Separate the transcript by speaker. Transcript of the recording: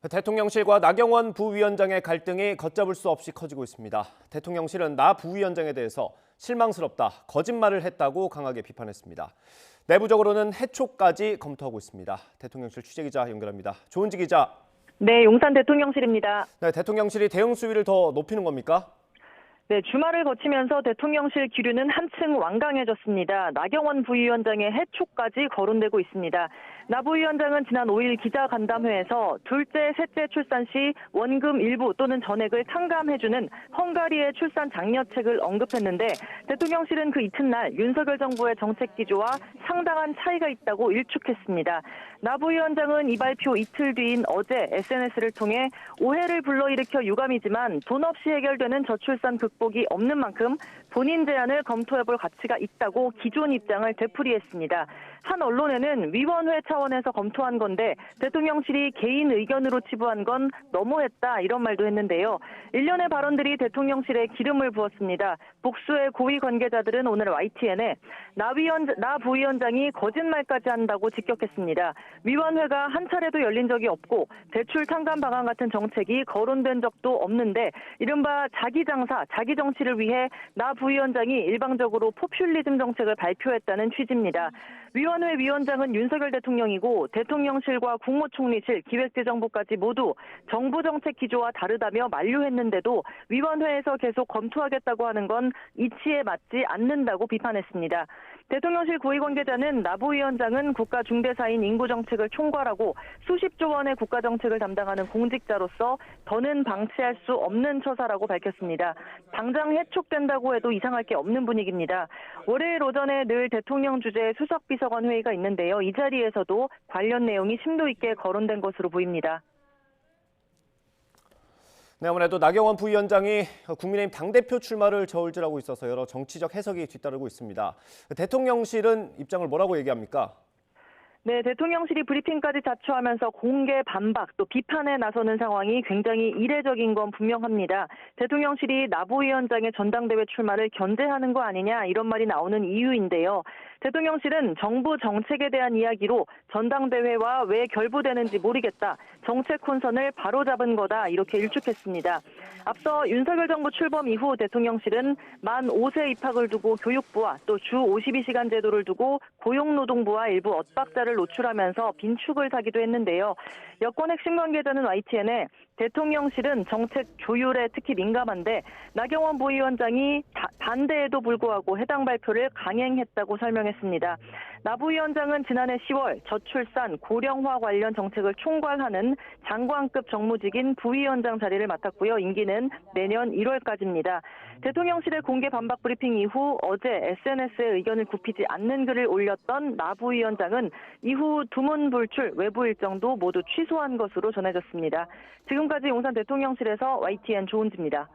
Speaker 1: 대통령실과 나경원 부위원장의 갈등이 걷잡을 수 없이 커지고 있습니다. 대통령실은 나 부위원장에 대해서 실망스럽다, 거짓말을 했다고 강하게 비판했습니다. 내부적으로는 해촉까지 검토하고 있습니다. 대통령실 취재기자 연결합니다. 조은지 기자.
Speaker 2: 네, 용산 대통령실입니다.
Speaker 1: 네, 대통령실이 대응 수위를 더 높이는 겁니까?
Speaker 2: 네, 주말을 거치면서 대통령실 기류는 한층 완강해졌습니다. 나경원 부위원장의 해촉까지 거론되고 있습니다. 나 부위원장은 지난 5일 기자간담회에서 둘째, 셋째 출산 시 원금 일부 또는 전액을 탕감해주는 헝가리의 출산 장려책을 언급했는데 대통령실은 그 이튿날 윤석열 정부의 정책 기조와 상당한 차이가 있다고 일축했습니다. 나 부위원장은 이 발표 이틀 뒤인 어제 SNS를 통해 오해를 불러일으켜 유감이지만 돈 없이 해결되는 저출산 극복이 없는 만큼 본인 제안을 검토해볼 가치가 있다고 기존 입장을 되풀이했습니다. 한 언론에는 위원회 차원에서 검토한 건데 대통령실이 개인 의견으로 치부한 건 너무했다 이런 말도 했는데요. 일련의 발언들이 대통령실에 기름을 부었습니다. 복수의 고위 관계자들은 오늘 YTN에 나 부위원장이 거짓말까지 한다고 직격했습니다. 위원회가 한 차례도 열린 적이 없고 대출 탕감 방안 같은 정책이 거론된 적도 없는데 이른바 자기 장사, 자기 정치를 위해 나 부위원장이 일방적으로 포퓰리즘 정책을 발표했다는 취지입니다. 위원회 위원장은 윤석열 대통령이고 대통령실과 국무총리실, 기획재정부까지 모두 정부 정책 기조와 다르다며 만류했는데도 위원회에서 계속 검토하겠다고 하는 건 이치에 맞지 않는다고 비판했습니다. 대통령실 고위 관계자는 나 부위원장은 국가 중대사인 인구정책을 총괄하고 수십조 원의 국가정책을 담당하는 공직자로서 더는 방치할 수 없는 처사라고 밝혔습니다. 당장 해촉된다고 해도 이상할 게 없는 분위기입니다. 월요일 오전에 늘 대통령 주재 수석비서관 회의가 있는데요. 이 자리에서도 관련 내용이 심도 있게 거론된 것으로 보입니다.
Speaker 1: 네, 아무래도 나경원 부위원장이 국민의힘 당대표 출마를 저울질하고 있어서 여러 정치적 해석이 뒤따르고 있습니다. 대통령실은 입장을 뭐라고 얘기합니까?
Speaker 2: 네, 대통령실이 브리핑까지 자초하면서 공개 반박 또 비판에 나서는 상황이 굉장히 이례적인 건 분명합니다. 대통령실이 나 부위원장의 전당대회 출마를 견제하는 거 아니냐 이런 말이 나오는 이유인데요. 대통령실은 정부 정책에 대한 이야기로 전당대회와 왜 결부되는지 모르겠다. 정책 혼선을 바로잡은 거다 이렇게 일축했습니다. 앞서 윤석열 정부 출범 이후 대통령실은 만 5세 입학을 두고 교육부와 또 주 52시간 제도를 두고 고용노동부와 일부 엇박자를 노출하면서 빈축을 사기도 했는데요. 여권 핵심 관계자는 YTN에 대통령실은 정책 조율에 특히 민감한데 나경원 부위원장이 반대에도 불구하고 해당 발표를 강행했다고 설명했습니다. 나 부위원장은 지난해 10월 저출산, 고령화 관련 정책을 총괄하는 장관급 정무직인 부위원장 자리를 맡았고요. 임기는 내년 1월까지입니다. 대통령실의 공개 반박 브리핑 이후 어제 SNS에 의견을 굽히지 않는 글을 올렸던 나 부위원장은 이후 두문불출, 외부 일정도 모두 취소한 것으로 전해졌습니다. 지금까지 용산 대통령실에서 YTN 조은지입니다.